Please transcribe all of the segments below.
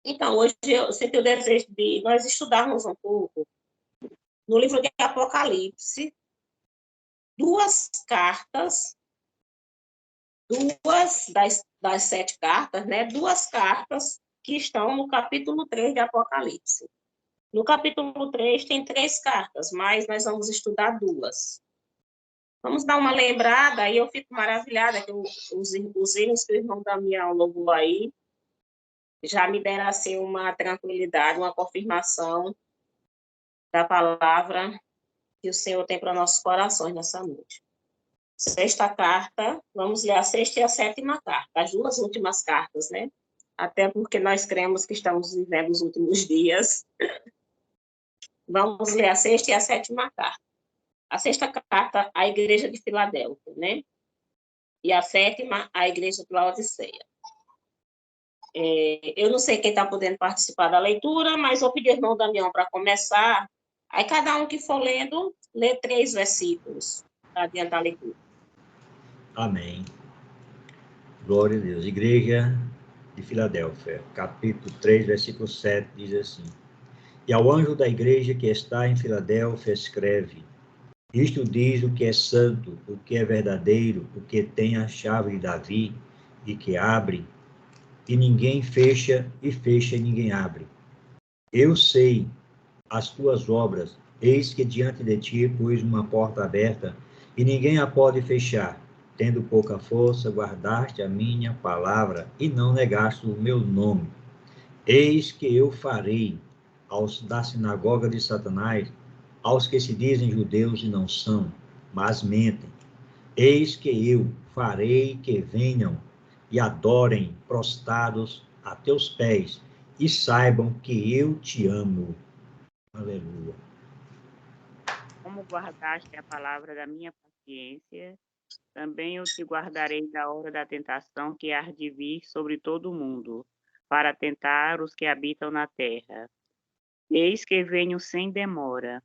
Então, hoje eu senti o desejo de nós estudarmos um pouco no livro de Apocalipse, duas cartas, duas das 7 cartas, né? Duas cartas que estão no capítulo 3 de Apocalipse. No capítulo 3 tem 3 cartas, mas nós vamos estudar duas. Vamos dar uma lembrada, e eu fico maravilhada que os hinos que o irmão Damião louvou aí já me deram assim, uma tranquilidade, uma confirmação da palavra que o Senhor tem para nossos corações nessa noite. Sexta carta, vamos ler a sexta e a sétima carta, as duas últimas cartas, né? Até porque nós cremos que estamos vivendo os últimos dias. Vamos ler a sexta e a sétima carta. A sexta carta, a Igreja de Filadélfia, né? E a sétima, a Igreja de Laodiceia. Eu não sei quem está podendo participar da leitura, mas vou pedir ao irmão Damião para começar. Aí cada um que for lendo, lê 3 versículos para adiantar a leitura. Amém. Glória a Deus. Igreja de Filadélfia, capítulo 3, versículo 7, diz assim: E ao anjo da igreja que está em Filadélfia escreve: Isto diz o que é santo, o que é verdadeiro, o que tem a chave de Davi, e que abre, e ninguém fecha, e fecha e ninguém abre. Eu sei as tuas obras, eis que diante de ti pus uma porta aberta, e ninguém a pode fechar. Tendo pouca força, guardaste a minha palavra, e não negaste o meu nome. Eis que eu farei aos da sinagoga de Satanás, aos que se dizem judeus e não são, mas mentem. Eis que eu farei que venham e adorem prostrados a teus pés, e saibam que eu te amo. Aleluia. Como guardaste a palavra da minha paciência, também eu te guardarei da hora da tentação que há de vir sobre todo o mundo, para tentar os que habitam na terra. Eis que venho sem demora.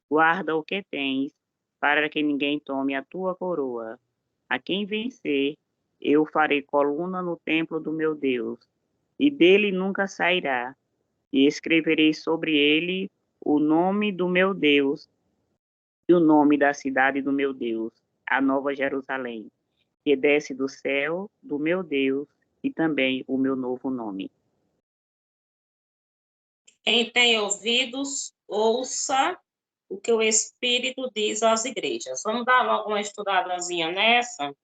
Guarda o que tens, para que ninguém tome a tua coroa. A quem vencer, eu farei coluna no templo do meu Deus, e dele nunca sairá. E escreverei sobre ele o nome do meu Deus e o nome da cidade do meu Deus, a Nova Jerusalém, que desce do céu do meu Deus, e também o meu novo nome. Quem tem ouvidos, ouça o que o Espírito diz às igrejas. Vamos dar logo uma estudadazinha nessa?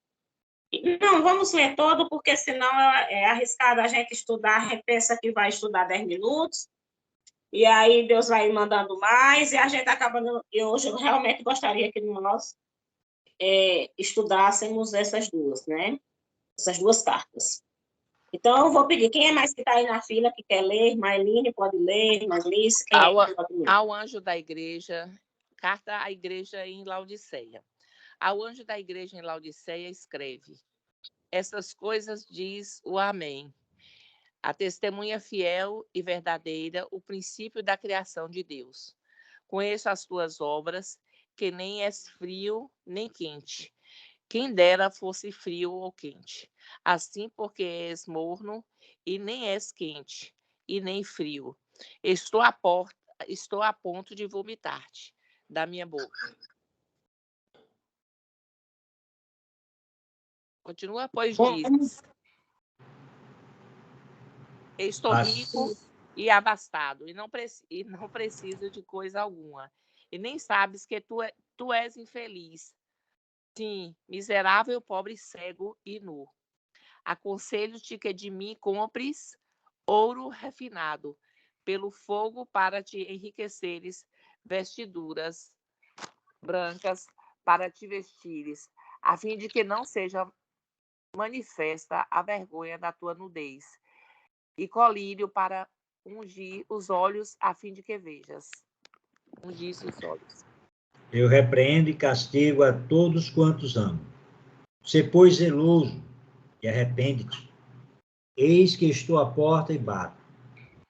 Não, vamos ler todo, porque senão é arriscado a gente estudar, a gente pensa que vai estudar 10 minutos, e aí Deus vai mandando mais, e a gente acaba... Hoje eu realmente gostaria que nós estudássemos essas duas, né? Essas duas cartas. Então, eu vou pedir, quem é mais que está aí na fila, que quer ler? Mailine pode ler, Marlice, quem pode ler? Ao anjo da igreja, carta à igreja em Laodiceia. Ao anjo da igreja em Laodiceia escreve: Essas coisas diz o Amém, a testemunha fiel e verdadeira, o princípio da criação de Deus. Conheço as tuas obras, que nem és frio nem quente. Quem dera fosse frio ou quente. Assim, porque és morno e nem és quente, e nem frio. Estou a ponto de vomitar-te da minha boca. Continua, pois diz: Estou rico e abastado, e não preciso de coisa alguma. E nem sabes que tu és infeliz. Sim, miserável, pobre, cego e nu. Aconselho-te que de mim compres ouro refinado pelo fogo para te enriqueceres, vestiduras brancas para te vestires, a fim de que não seja manifesta a vergonha da tua nudez, e colírio para ungir os olhos, a fim de que vejas. Ungir os olhos. Eu repreendo e castigo a todos quantos amo. Se, pois, zeloso e arrepende-te. Eis que estou à porta e bato.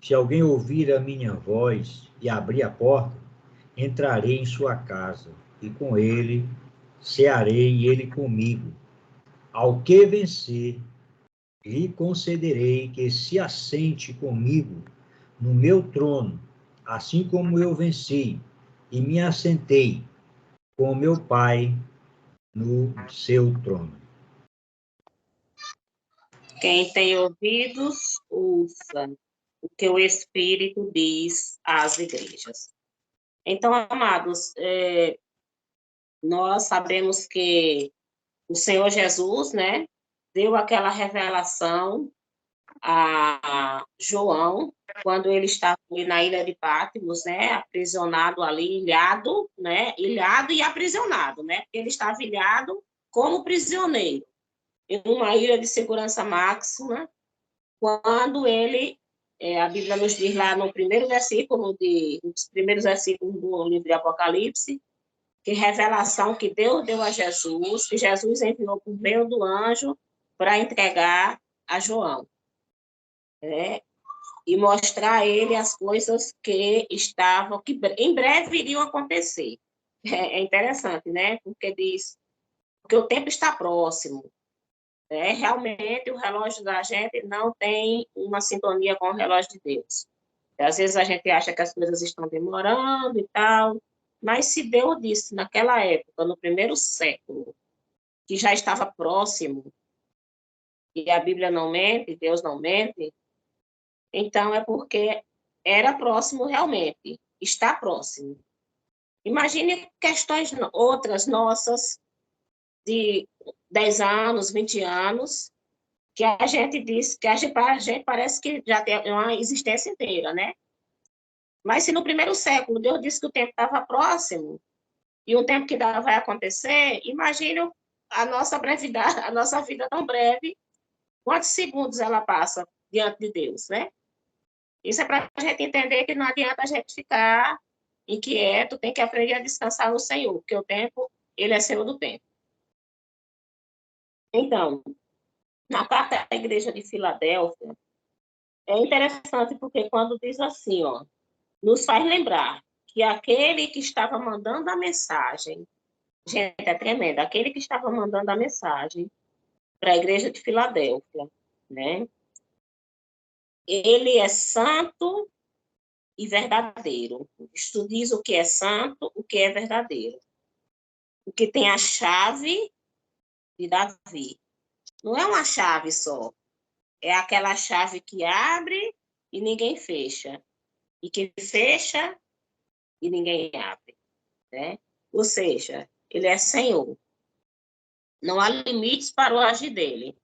Se alguém ouvir a minha voz e abrir a porta, entrarei em sua casa, e com ele cearei e ele comigo. Ao que vencer, lhe concederei que se assente comigo no meu trono, assim como eu venci e me assentei com o meu Pai no seu trono. Quem tem ouvidos, ouça o que o Espírito diz às igrejas. Então, amados, nós sabemos que o Senhor Jesus, né, deu aquela revelação a João, quando ele estava ali na ilha de Patmos, né, aprisionado ali, ilhado, né, ilhado e aprisionado, né, porque ele estava ilhado como prisioneiro, em uma ilha de segurança máxima, quando ele, a Bíblia nos diz lá no primeiro versículo, nos primeiros versículos do livro de Apocalipse, que revelação que Deus deu a Jesus, que Jesus enviou por meio do anjo para entregar a João, né? E mostrar a ele as coisas que estavam, que em breve iriam acontecer. É interessante, né? Porque diz, porque o tempo está próximo, né? Realmente, o relógio da gente não tem uma sintonia com o relógio de Deus. Às vezes a gente acha que as coisas estão demorando e tal, mas se Deus disse naquela época, no primeiro século, que já estava próximo, e a Bíblia não mente, Deus não mente, então é porque era próximo realmente, está próximo. Imagine questões outras nossas, de 10 anos, 20 anos, que a gente diz, que a gente parece que já tem uma existência inteira, né? Mas se no primeiro século Deus disse que o tempo estava próximo, e um tempo que vai acontecer, imagine a nossa brevidade, a nossa vida tão breve, quantos segundos ela passa diante de Deus, né? Isso é para a gente entender que não adianta a gente ficar inquieto, tem que aprender a descansar no Senhor, porque o tempo, ele é Senhor do tempo. Então, na carta da igreja de Filadélfia, é interessante porque quando diz assim, ó, nos faz lembrar que aquele que estava mandando a mensagem, gente, é tremendo, aquele que estava mandando a mensagem para a igreja de Filadélfia, né? Ele é santo e verdadeiro. Isto diz o que é santo, o que é verdadeiro. O que tem a chave de Davi. Não é uma chave só, é aquela chave que abre e ninguém fecha, e que fecha e ninguém abre, né? Ou seja, ele é Senhor. Não há limites para o agir dele.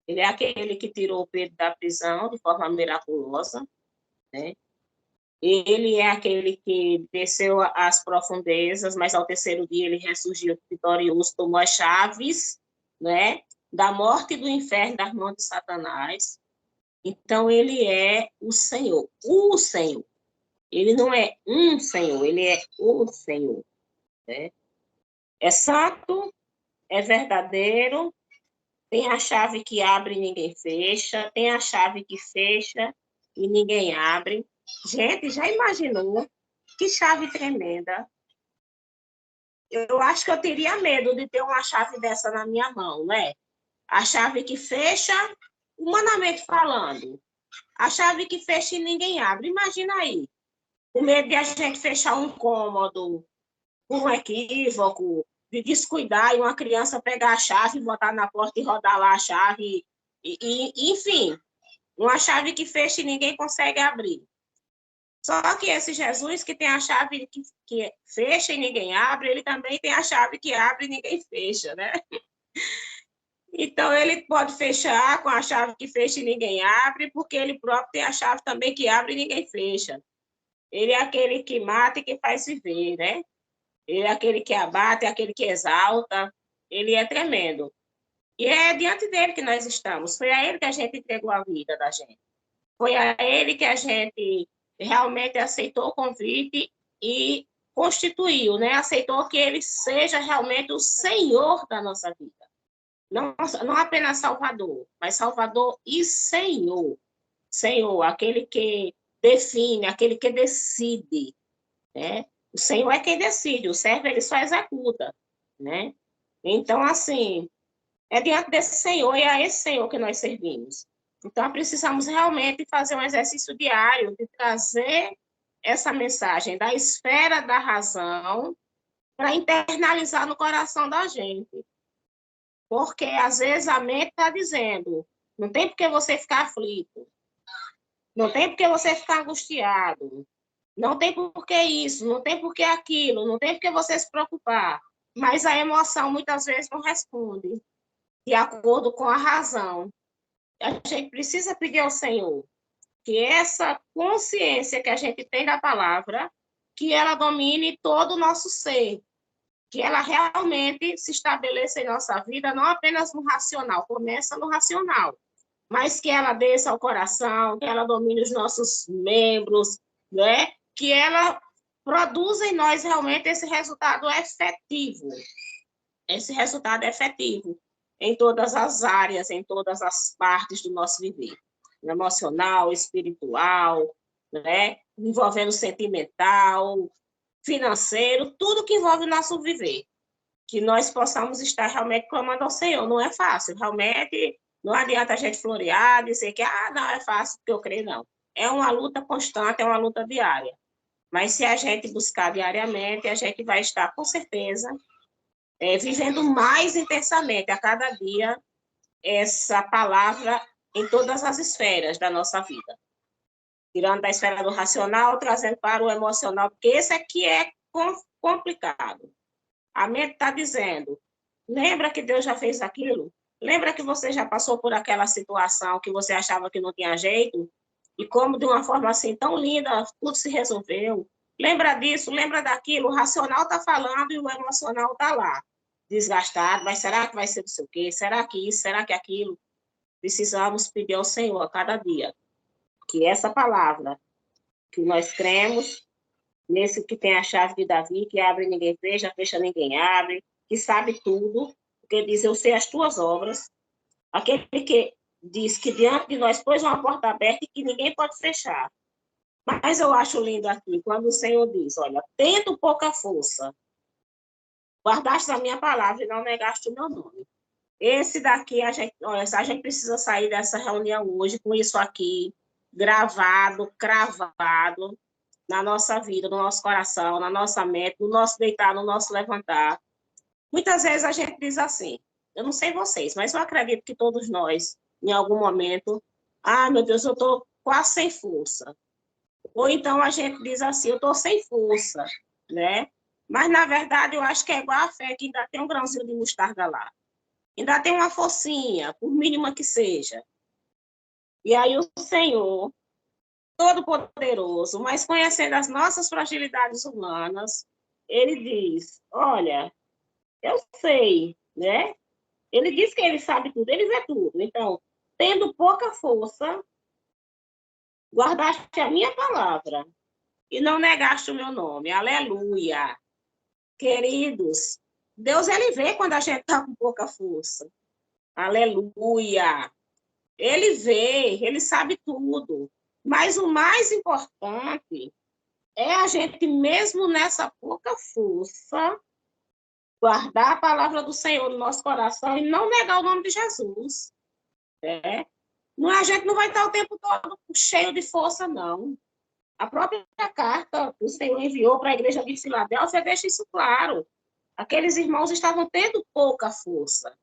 Ele é aquele que tirou o Pedro da prisão de forma miraculosa, né? Ele é aquele que desceu às profundezas, mas ao terceiro dia ele ressurgiu vitorioso, tomou as chaves, né, da morte e do inferno das mãos de Satanás. Então, ele é o Senhor, o Senhor. Ele não é um Senhor, ele é o Senhor, né? É santo, é verdadeiro, tem a chave que abre e ninguém fecha, tem a chave que fecha e ninguém abre. Gente, já imaginou? Que chave tremenda. Eu acho que eu teria medo de ter uma chave dessa na minha mão, né? A chave que fecha, humanamente falando. A chave que fecha e ninguém abre. Imagina aí. O medo de a gente fechar um cômodo por um equívoco, de descuidar e uma criança pegar a chave, botar na porta e rodar lá a chave. Enfim, uma chave que fecha e ninguém consegue abrir. Só que esse Jesus que tem a chave que fecha e ninguém abre, ele também tem a chave que abre e ninguém fecha, né? Então, ele pode fechar com a chave que fecha e ninguém abre, porque ele próprio tem a chave também que abre e ninguém fecha. Ele é aquele que mata e que faz viver, né? Ele é aquele que abate, é aquele que exalta. Ele é tremendo. E é diante dele que nós estamos. Foi a ele que a gente entregou a vida da gente. Foi a ele que a gente realmente aceitou o convite e constituiu, né? Aceitou que ele seja realmente o Senhor da nossa vida. Não apenas Salvador, mas Salvador e Senhor. Senhor, aquele que define, aquele que decide, né? O Senhor é quem decide, o servo ele só executa, né? Então, assim, é diante desse Senhor e é a esse Senhor que nós servimos. Então, precisamos realmente fazer um exercício diário de trazer essa mensagem da esfera da razão para internalizar no coração da gente. Porque, às vezes, a mente está dizendo, não tem por que você ficar aflito, não tem por que você ficar angustiado, não tem por que isso, não tem por que aquilo, não tem por que você se preocupar. Mas a emoção, muitas vezes, não responde de acordo com a razão. A gente precisa pedir ao Senhor que essa consciência que a gente tem da palavra, que ela domine todo o nosso ser, que ela realmente se estabeleça em nossa vida, não apenas no racional, começa no racional, mas que ela desça ao coração, que ela domine os nossos membros, né? Que ela produza em nós realmente esse resultado efetivo, em todas as áreas, em todas as partes do nosso viver, emocional, espiritual, né? Envolvendo sentimental, financeiro, tudo que envolve o nosso viver. Que nós possamos estar realmente clamando ao Senhor. Não é fácil, realmente não adianta a gente florear, dizer que não é fácil, porque eu creio, não. É uma luta constante, é uma luta diária. Mas se a gente buscar diariamente, a gente vai estar, com certeza, vivendo mais intensamente a cada dia essa palavra em todas as esferas da nossa vida. Tirando da esfera do racional, trazendo para o emocional, porque esse aqui é complicado. A mente está dizendo, lembra que Deus já fez aquilo? Lembra que você já passou por aquela situação que você achava que não tinha jeito? E como de uma forma assim tão linda, tudo se resolveu. Lembra disso, lembra daquilo. O racional está falando e o emocional está lá, desgastado. Mas será que vai ser não sei o quê? Será que isso? Será que aquilo? Precisamos pedir ao Senhor a cada dia que essa palavra que nós cremos, nesse que tem a chave de Davi, que abre e ninguém fecha ninguém abre, que sabe tudo, porque diz, eu sei as tuas obras, aquele que diz que diante de nós pôs uma porta aberta e que ninguém pode fechar. Mas eu acho lindo aqui, quando o Senhor diz, olha, tendo pouca força, guardaste a minha palavra e não negaste o meu nome. Esse daqui, a gente precisa sair dessa reunião hoje com isso aqui, gravado, cravado, na nossa vida, no nosso coração, na nossa mente, no nosso deitar, no nosso levantar. Muitas vezes a gente diz assim, eu não sei vocês, mas eu acredito que todos nós, em algum momento, meu Deus, eu estou quase sem força. Ou então a gente diz assim, eu estou sem força, né? Mas, na verdade, eu acho que é igual a fé, que ainda tem um grãozinho de mostarda lá. Ainda tem uma forcinha, por mínima que seja. E aí o Senhor, Todo-Poderoso, mas conhecendo as nossas fragilidades humanas, ele diz, olha, eu sei, né? Ele diz que ele sabe tudo, ele vê tudo. Então, tendo pouca força, guardaste a minha palavra e não negaste o meu nome. Aleluia. Queridos, Deus, ele vê quando a gente está com pouca força. Aleluia. Ele vê, ele sabe tudo. Mas o mais importante é a gente, mesmo nessa pouca força, guardar a palavra do Senhor no nosso coração e não negar o nome de Jesus. Né? A gente não vai estar o tempo todo cheio de força, não. A própria carta que o Senhor enviou para a igreja de Filadélfia deixa isso claro. Aqueles irmãos estavam tendo pouca força,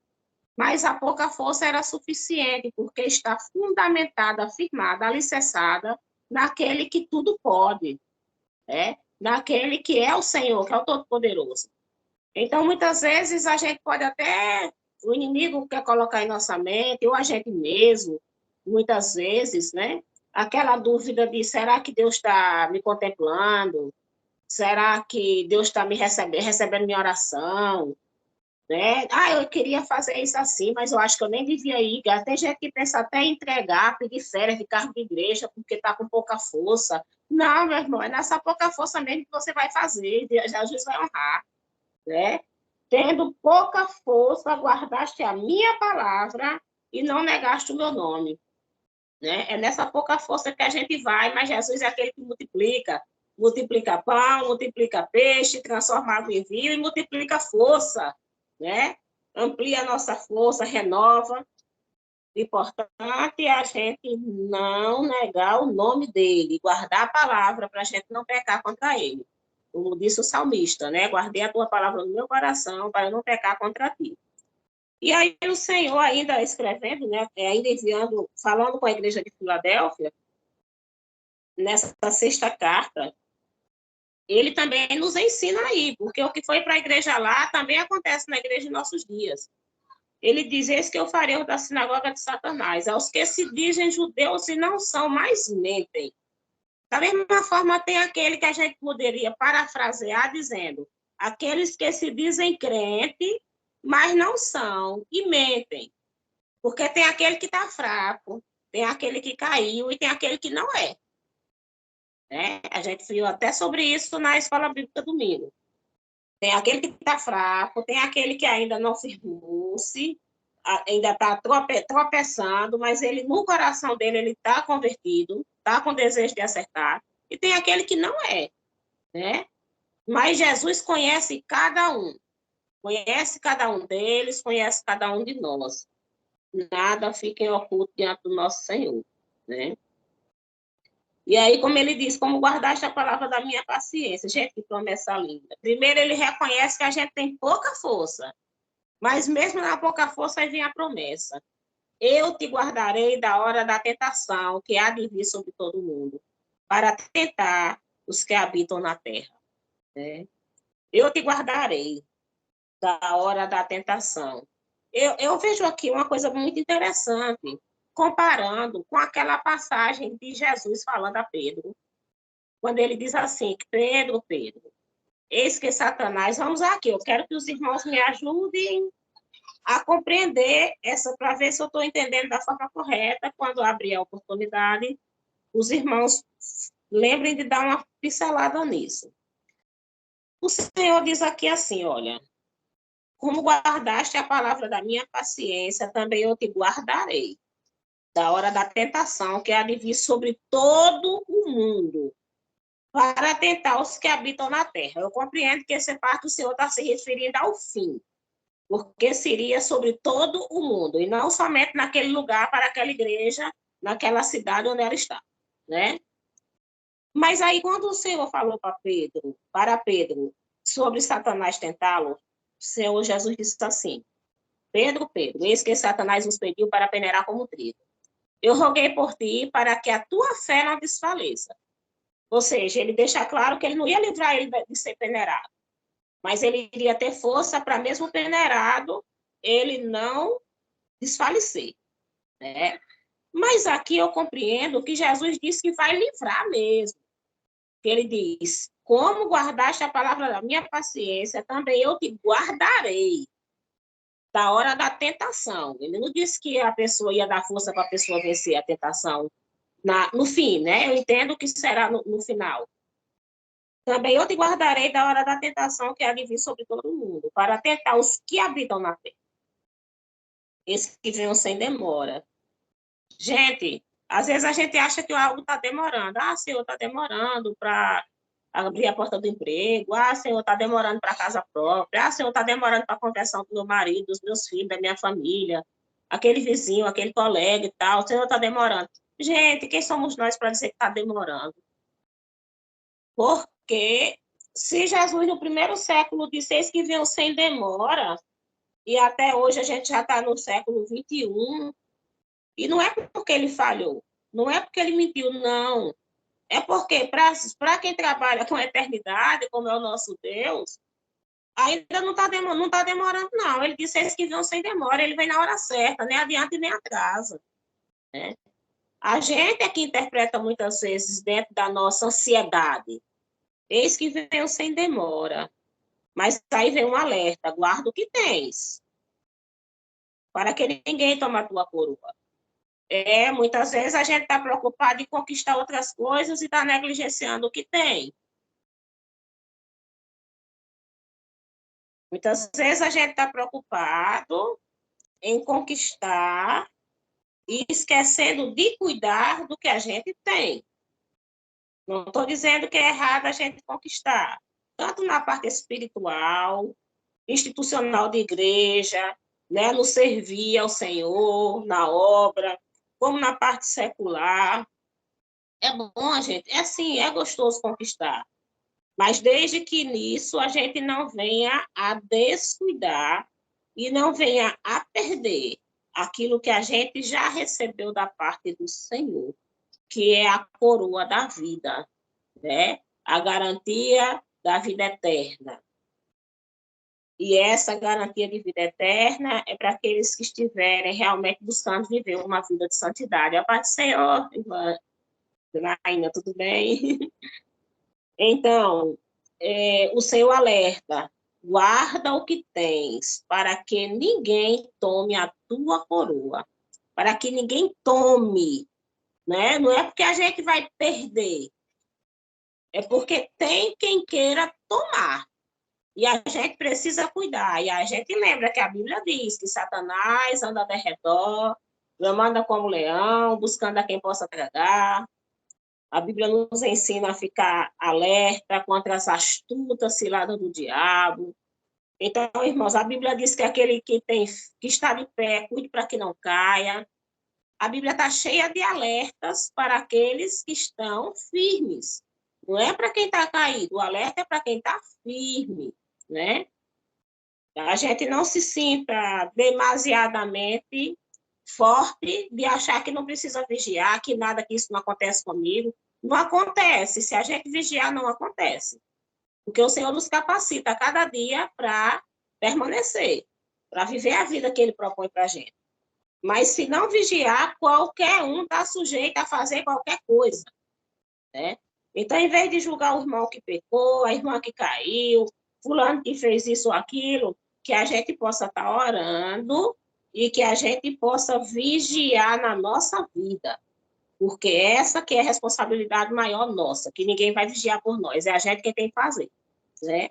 mas a pouca força era suficiente, porque está fundamentada, afirmada, alicerçada naquele que tudo pode, né? Naquele que é o Senhor, que é o Todo-Poderoso. Então, muitas vezes, a gente pode até, o inimigo quer colocar em nossa mente, ou a gente mesmo, muitas vezes, né? Aquela dúvida de, será que Deus está me contemplando? Será que Deus está me recebendo minha oração? Né? Eu queria fazer isso assim, mas eu acho que eu nem devia ir. Tem gente que pensa até em entregar, pedir férias de cargo de igreja, porque está com pouca força. Não, meu irmão, é nessa pouca força mesmo que você vai fazer, Jesus vai honrar. Né? Tendo pouca força, guardaste a minha palavra e não negaste o meu nome. Né? É nessa pouca força que a gente vai, mas Jesus é aquele que multiplica pão, multiplica peixe, transforma água em vinho e multiplica força, né? Amplia a nossa força, renova. O importante é a gente não negar o nome dele, guardar a palavra para a gente não pecar contra ele. Como disse o salmista, né? Guardei a tua palavra no meu coração para não pecar contra ti. E aí o Senhor ainda escrevendo, né? Ainda enviando, falando com a igreja de Filadélfia, nessa sexta carta, ele também nos ensina aí, porque o que foi para a igreja lá também acontece na igreja em nossos dias. Ele diz: eis que eu farei da sinagoga de Satanás, aos que se dizem judeus e não são, mas mentem. Da mesma forma, tem aquele que a gente poderia parafrasear dizendo: aqueles que se dizem crente, mas não são, e mentem. Porque tem aquele que está fraco, tem aquele que caiu e tem aquele que não é. Né? A gente viu até sobre isso na Escola Bíblica domingo. Tem aquele que está fraco, tem aquele que ainda não firmou-se, ainda está tropeçando, mas ele no coração dele ele está convertido, está com desejo de acertar, e tem aquele que não é, né? Mas Jesus conhece cada um deles, conhece cada um de nós. Nada fica em oculto diante do nosso Senhor, né? E aí, como ele diz, como guardaste a palavra da minha paciência. Gente, que promessa linda. Primeiro, ele reconhece que a gente tem pouca força, mas mesmo na pouca força, aí vem a promessa. Eu te guardarei da hora da tentação, que há de vir sobre todo mundo, para tentar os que habitam na terra. Né? Eu te guardarei da hora da tentação. Eu vejo aqui uma coisa muito interessante, comparando com aquela passagem de Jesus falando a Pedro, quando ele diz assim: Pedro, Pedro, eis que Satanás, vamos aqui, eu quero que os irmãos me ajudem a compreender essa, para ver se eu estou entendendo da forma correta. Quando abrir a oportunidade, os irmãos lembrem de dar uma pincelada nisso. O Senhor diz aqui assim, olha: como guardaste a palavra da minha paciência, também eu te guardarei da hora da tentação que há de vir sobre todo o mundo, para tentar os que habitam na terra. Eu compreendo que essa parte o Senhor está se referindo ao fim, porque seria sobre todo o mundo, e não somente naquele lugar, para aquela igreja, naquela cidade onde ela está, né? Mas aí, quando o Senhor falou para Pedro, sobre Satanás tentá-lo, o Senhor Jesus disse assim: Pedro, Pedro, eis que Satanás nos pediu para peneirar como trigo. Eu roguei por ti para que a tua fé não desfaleça. Ou seja, ele deixa claro que ele não ia livrar ele de ser peneirado, mas ele iria ter força para, mesmo peneirado, ele não desfalecer. Né? Mas aqui eu compreendo que Jesus disse que vai livrar mesmo. Ele diz: como guardaste a palavra da minha paciência, também eu te guardarei da hora da tentação. Ele não disse que a pessoa ia dar força para a pessoa vencer a tentação no fim, né? Eu entendo que será no final. Também eu te guardarei da hora da tentação que há de vir sobre todo mundo, para tentar os que habitam na terra. Esses que venham sem demora. Gente, às vezes a gente acha que algo está demorando. Ah, Senhor, está demorando para abrir a porta do emprego. Ah, Senhor, está demorando para a casa própria. Ah, Senhor, está demorando para a conversão do meu marido, dos meus filhos, da minha família. Aquele vizinho, aquele colega e tal. Senhor, está demorando. Gente, quem somos nós para dizer que está demorando? Porque se Jesus, no primeiro século, disse eis que veio sem demora, e até hoje a gente já está no século 21, e não é porque ele falhou, não é porque ele mentiu, não. É porque, para quem trabalha com a eternidade, como é o nosso Deus, ainda não está demorando, não. Ele disse eis que veio sem demora, ele vem na hora certa, nem adianta e nem atrasa. Né? A gente é que interpreta muitas vezes dentro da nossa ansiedade. Eis que venho sem demora. Mas aí vem um alerta: guarda o que tens, para que ninguém tome a tua coroa. Muitas vezes a gente está preocupado em conquistar outras coisas e está negligenciando o que tem. Muitas vezes a gente está preocupado em conquistar e esquecendo de cuidar do que a gente tem. Não estou dizendo que é errado a gente conquistar, tanto na parte espiritual, institucional de igreja, né, no servir ao Senhor, na obra, como na parte secular. É bom, gente, é assim, é gostoso conquistar. Mas desde que nisso a gente não venha a descuidar e não venha a perder aquilo que a gente já recebeu da parte do Senhor, que é a coroa da vida, né? A garantia da vida eterna. E essa garantia de vida eterna é para aqueles que estiverem realmente buscando viver uma vida de santidade. A paz do Senhor, irmã Naina, tudo bem? Então, o Senhor alerta, guarda o que tens, para que ninguém tome a tua coroa, para que ninguém tome, né? Não é porque a gente vai perder, é porque tem quem queira tomar. E a gente precisa cuidar. E a gente lembra que a Bíblia diz que Satanás anda ao redor, anda como leão, buscando a quem possa tragar. A Bíblia nos ensina a ficar alerta contra as astutas ciladas do diabo. Então, irmãos, a Bíblia diz que aquele que está de pé, cuide para que não caia. A Bíblia está cheia de alertas para aqueles que estão firmes. Não é para quem está caído, o alerta é para quem está firme, né? A gente não se sinta demasiadamente forte de achar que não precisa vigiar, que nada, que isso não acontece comigo. Não acontece. Se a gente vigiar, não acontece. Porque o Senhor nos capacita a cada dia para permanecer, para viver a vida que Ele propõe para a gente. Mas se não vigiar, qualquer um está sujeito a fazer qualquer coisa, né? Então, em vez de julgar o irmão que pecou, a irmã que caiu, fulano que fez isso ou aquilo, que a gente possa estar orando e que a gente possa vigiar na nossa vida, porque essa que é a responsabilidade maior nossa, que ninguém vai vigiar por nós, é a gente que tem que fazer, né?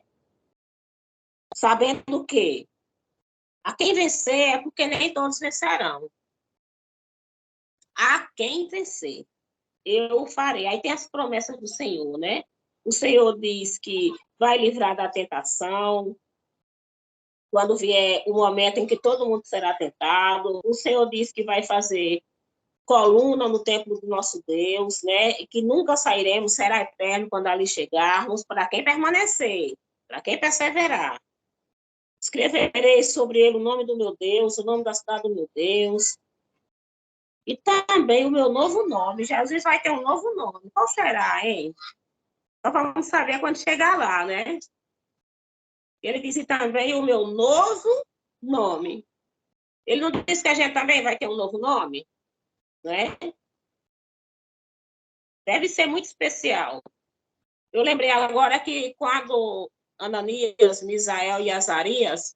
Sabendo que a quem vencer é porque nem todos vencerão. A quem vencer, eu farei. Aí tem as promessas do Senhor, né? O Senhor diz que vai livrar da tentação, quando vier o momento em que todo mundo será tentado. O Senhor diz que vai fazer coluna no templo do nosso Deus, né? E que nunca sairemos, será eterno quando ali chegarmos, para quem permanecer, para quem perseverar. Escreverei sobre ele o nome do meu Deus, o nome da cidade do meu Deus, e também o meu novo nome. Jesus vai ter um novo nome. Qual será, hein? Só vamos saber quando chegar lá, né? Ele disse também o meu novo nome. Ele não disse que a gente também vai ter um novo nome, né? Deve ser muito especial. Eu lembrei agora que quando Ananias, Misael e Azarias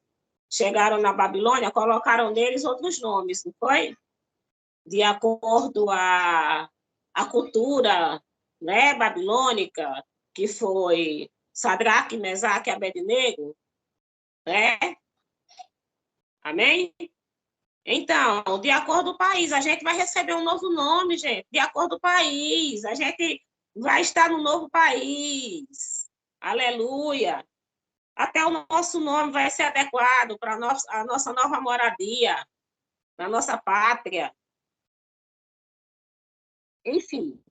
chegaram na Babilônia, colocaram neles outros nomes, não foi? De acordo à cultura, né, babilônica, que foi Sadraque, Mesaque e Abednego, né? Amém? Então, de acordo com o país, a gente vai receber um novo nome, gente, de acordo com o país, a gente vai estar no novo país. Aleluia! Até o nosso nome vai ser adequado para a nossa nova moradia, na nossa pátria. Enfim.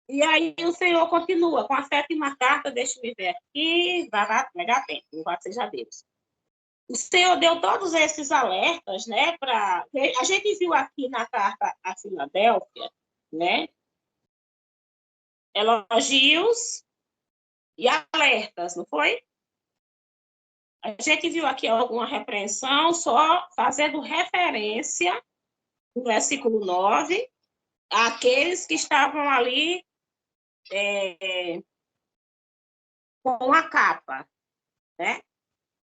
E aí o Senhor continua com a 7ª carta, deixa-me ver aqui, vai dar tempo, louvado seja Deus. O Senhor deu todos esses alertas, né? A gente viu aqui na carta a Filadélfia, né? Elogios e alertas, não foi? A gente viu aqui alguma repreensão, só fazendo referência, no versículo 9, àqueles que estavam ali com a capa, né?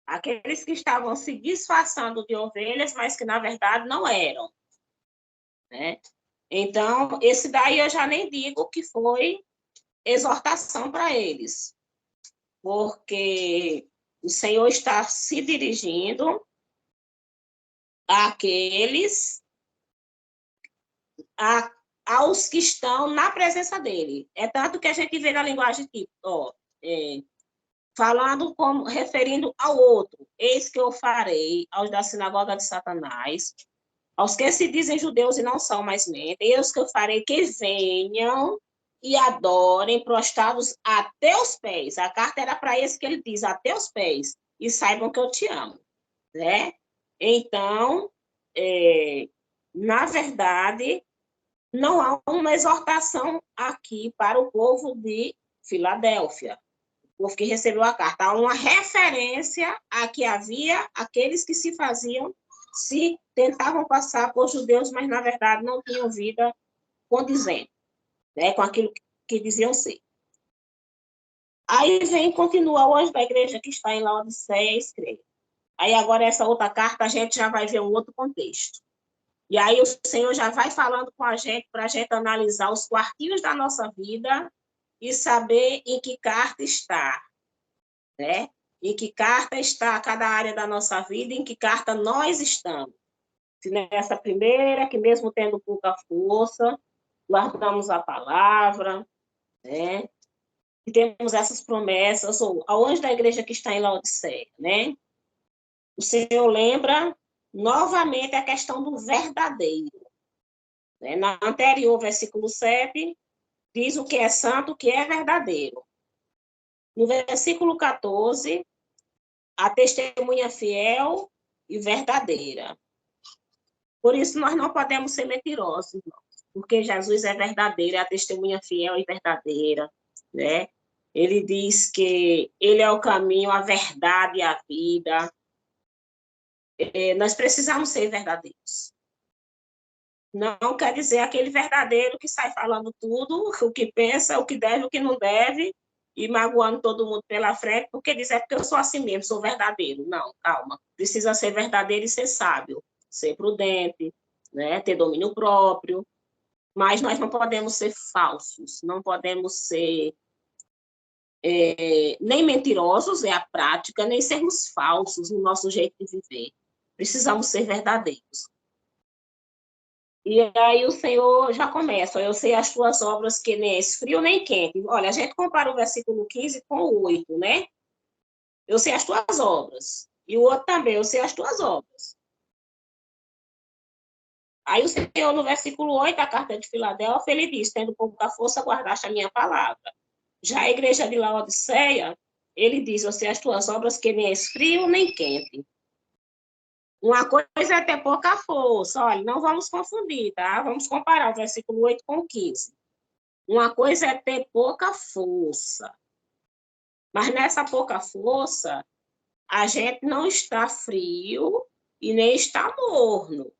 Aqueles que estavam se disfarçando de ovelhas, mas que na verdade não eram, né? Então, esse daí eu já nem digo que foi exortação para eles, porque o Senhor está se dirigindo àqueles, aos que estão na presença dele. É tanto que a gente vê na linguagem tipo, falando como, referindo ao outro. Eis que eu farei aos da sinagoga de Satanás, aos que se dizem judeus e não são, mas mentem, eis que eu farei que venham e adorem prostrados a teus pés. A carta era para esse que ele diz, a teus pés, e saibam que eu te amo, né? Então, na verdade, não há uma exortação aqui para o povo de Filadélfia, o povo que recebeu a carta. Há uma referência a que havia aqueles que se tentavam passar por judeus, mas, na verdade, não tinham vida condizente, né, com aquilo que diziam ser. Aí continua o anjo da igreja que está em Laodiceia, escreve. Aí agora essa outra carta a gente já vai ver um outro contexto. E aí o Senhor já vai falando com a gente para a gente analisar os quartinhos da nossa vida e saber em que carta está, né? Em que carta está cada área da nossa vida, em que carta nós estamos. Se nessa primeira, que mesmo tendo pouca força, guardamos a palavra, né? E temos essas promessas, ou ao anjo da igreja que está em Laodiceia, né? O Senhor lembra novamente a questão do verdadeiro. Né? Na anterior, versículo 7, diz o que é santo, o que é verdadeiro. No versículo 14, a testemunha fiel e verdadeira. Por isso, nós não podemos ser mentirosos, irmãos, porque Jesus é verdadeiro, é a testemunha fiel e verdadeira, né? Ele diz que ele é o caminho, a verdade e a vida. Nós precisamos ser verdadeiros. Não quer dizer aquele verdadeiro que sai falando tudo, o que pensa, o que deve, o que não deve, e magoando todo mundo pela frente, porque diz, porque eu sou assim mesmo, sou verdadeiro. Não, calma. Precisa ser verdadeiro e ser sábio, ser prudente, né? Ter domínio próprio. Mas nós não podemos ser falsos, não podemos ser nem mentirosos, é a prática, nem sermos falsos no nosso jeito de viver. Precisamos ser verdadeiros. E aí o Senhor já começa, eu sei as tuas obras que nem és frio nem quente. Olha, a gente compara o versículo 15 com o 8, né? Eu sei as tuas obras. E o outro também, eu sei as tuas obras. Aí o Senhor, no versículo 8, a carta de Filadélfia, ele diz, tendo pouca força, guardaste a minha palavra. Já a igreja de Laodiceia, ele diz, eu sei as tuas obras que nem és frio nem quente. Uma coisa é ter pouca força, olha, não vamos confundir, tá? Vamos comparar o versículo 8 com o 15. Uma coisa é ter pouca força, mas nessa pouca força, a gente não está frio e nem está morno.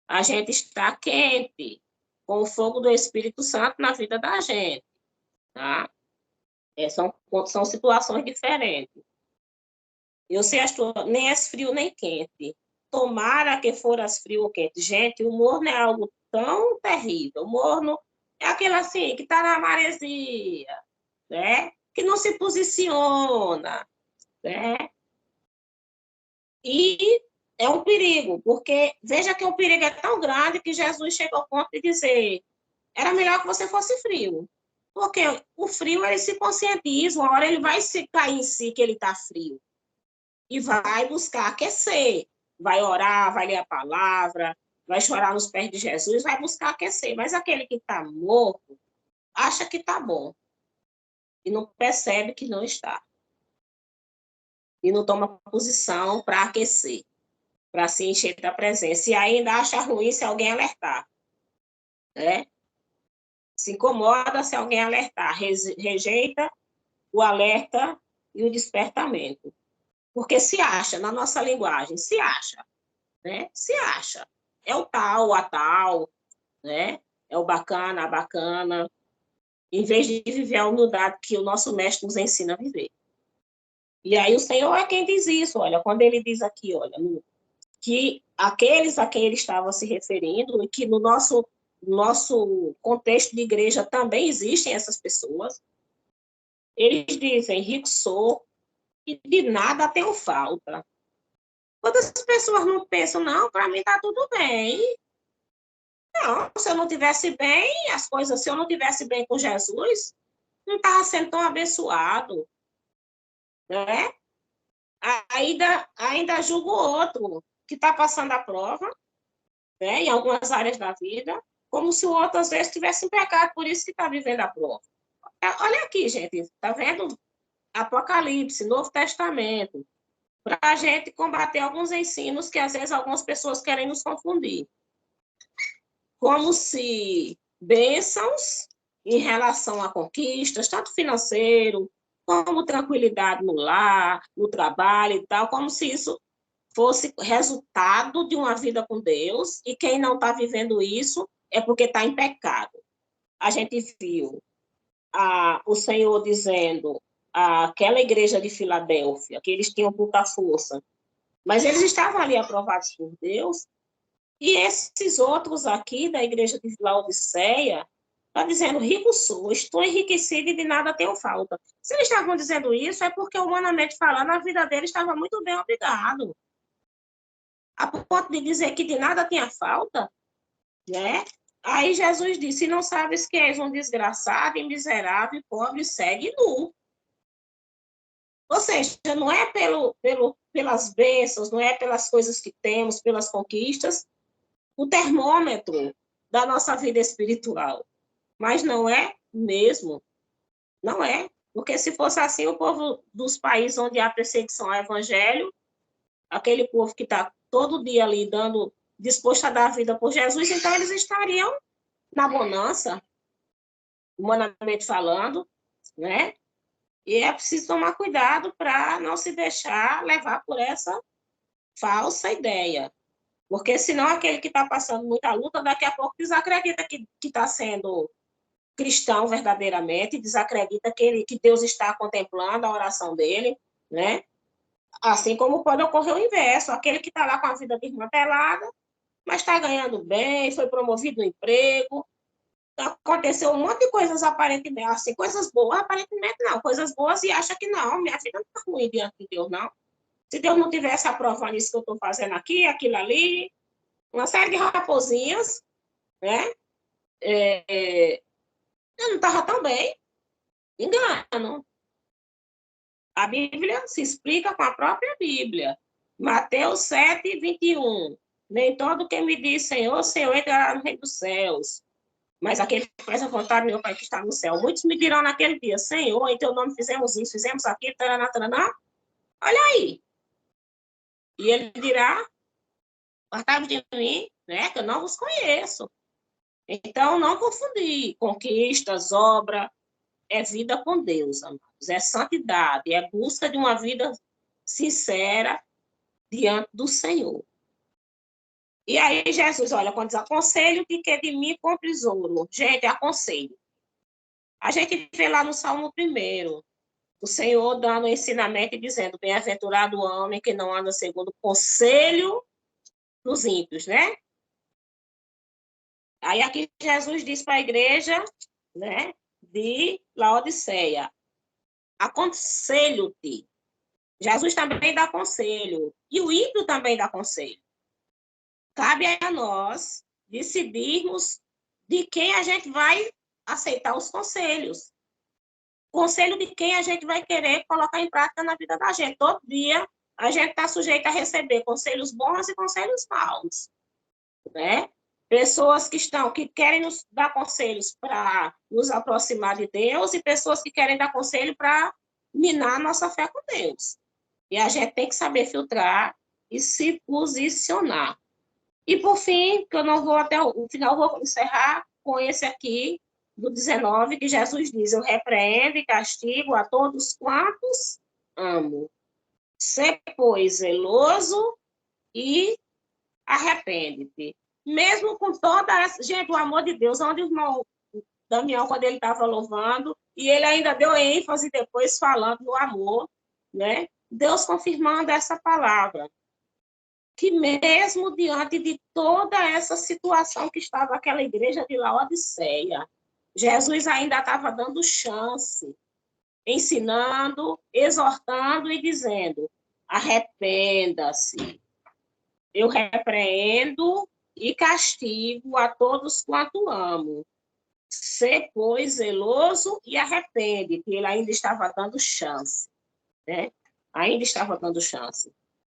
A gente está quente, com o fogo do Espírito Santo na vida da gente, tá? São situações diferentes. Eu sei as tuas, nem és frio nem quente. Tomara que foras frio ou quente. Gente, o morno é algo tão terrível. O morno é aquele assim, que está na maresia, né? Que não se posiciona, né? E é um perigo, porque veja que o perigo é tão grande que Jesus chegou ao ponto de dizer, era melhor que você fosse frio. Porque o frio, ele se conscientiza, uma hora ele vai se cair em si que ele está frio. E vai buscar aquecer. Vai orar, vai ler a palavra, vai chorar nos pés de Jesus, vai buscar aquecer. Mas aquele que está morto, acha que está bom. E não percebe que não está. E não toma posição para aquecer, para se encher da presença. E ainda acha ruim se alguém alertar. Né? Se incomoda se alguém alertar. Rejeita o alerta e o despertamento. Porque se acha, na nossa linguagem, se acha. Né? Se acha. É o tal, a tal, né? É o bacana, a bacana, em vez de viver a humildade que o nosso mestre nos ensina a viver. E aí o Senhor é quem diz isso, olha, quando ele diz aqui, olha, que aqueles a quem ele estava se referindo, e que no nosso contexto de igreja também existem essas pessoas, eles dizem, rico sou e de nada tenho falta. Quantas pessoas não pensam, não, para mim está tudo bem. Não, se eu não tivesse bem, se eu não tivesse bem com Jesus, não estava sendo tão abençoado. né? Ainda julga o outro que está passando a prova, né, em algumas áreas da vida, como se o outro, às vezes, tivesse em pecado, por isso que está vivendo a prova. Olha aqui, gente, está vendo Apocalipse, Novo Testamento, para a gente combater alguns ensinos que, às vezes, algumas pessoas querem nos confundir. Como se bênçãos em relação a conquistas, tanto financeiro, como tranquilidade no lar, no trabalho e tal, como se isso fosse resultado de uma vida com Deus, e quem não está vivendo isso é porque está em pecado. A gente viu o Senhor dizendo àquela igreja de Filadélfia que eles tinham pouca força, mas eles estavam ali aprovados por Deus, e esses outros aqui da igreja de Laodiceia está dizendo, rico sou, estou enriquecido e de nada tenho falta. Se eles estavam dizendo isso, é porque, humanamente falando, a vida deles estava muito bem, obrigado. A ponto de dizer que de nada tinha falta, né? Aí Jesus disse, não sabes que és um desgraçado, miserável, pobre, cego e nu. Ou seja, não é pelas bênçãos, não é pelas coisas que temos, pelas conquistas, o termômetro da nossa vida espiritual. Mas não é mesmo. Não é. Porque se fosse assim, o povo dos países onde há perseguição ao evangelho, aquele povo que está todo dia ali disposto a dar a vida por Jesus, então eles estariam na bonança, humanamente falando, né? E é preciso tomar cuidado para não se deixar levar por essa falsa ideia. Porque senão aquele que está passando muita luta, daqui a pouco desacredita que está sendo cristão verdadeiramente, desacredita que Deus está contemplando a oração dele, né? Assim como pode ocorrer o inverso, aquele que está lá com a vida desmantelada, mas está ganhando bem, foi promovido no emprego, aconteceu um monte de coisas aparentemente, assim, coisas boas, aparentemente não, coisas boas e acha que não, minha vida não está ruim diante de Deus, não. Se Deus não tivesse aprovando isso que eu estou fazendo aqui, aquilo ali, uma série de raposinhas, né? Eu não estava tão bem. Engano. A Bíblia se explica com a própria Bíblia. Mateus 7, 21. Nem todo que me diz Senhor, Senhor, entrará no reino dos céus, mas aquele que faz a vontade do meu Pai que está no céu. Muitos me dirão naquele dia, Senhor, em teu nome fizemos isso, fizemos aquilo, taraná, taraná. Olha aí. E ele dirá, apartai-vos de mim, né, que eu não vos conheço. Então, não confundir conquistas, obra, é vida com Deus, amados. É santidade, é busca de uma vida sincera diante do Senhor. E aí, Jesus, olha, quando diz, aconselho que de mim compres ouro. Gente, aconselho. A gente vê lá no Salmo 1, o Senhor dando ensinamento e dizendo, bem-aventurado o homem que não anda segundo o conselho dos ímpios, né? Aí aqui Jesus diz para a igreja, né, de Laodiceia, aconselho-te. Jesus também dá conselho, e o ímpio também dá conselho. Cabe a nós decidirmos de quem a gente vai aceitar os conselhos. Conselho de quem a gente vai querer colocar em prática na vida da gente. Todo dia a gente está sujeito a receber conselhos bons e conselhos maus, né? Pessoas que querem nos dar conselhos para nos aproximar de Deus e pessoas que querem dar conselho para minar nossa fé com Deus. E a gente tem que saber filtrar e se posicionar. E, por fim, que eu não vou até o final, vou encerrar com esse aqui, do 19, que Jesus diz, eu repreendo e castigo a todos quantos amo. Sê, pois, zeloso e arrepende-te. Mesmo com toda essa... Gente, o amor de Deus, onde o irmão Damião, quando ele estava louvando, e ele ainda deu ênfase depois falando no amor, né? Deus confirmando essa palavra. Que mesmo diante de toda essa situação que estava aquela igreja de Laodiceia, Jesus ainda estava dando chance, ensinando, exortando e dizendo, arrependa-se. Eu repreendo e castigo a todos quanto amo. Sê, pois, zeloso e arrepende, que ele ainda estava dando chance. né? Ainda estava dando chance.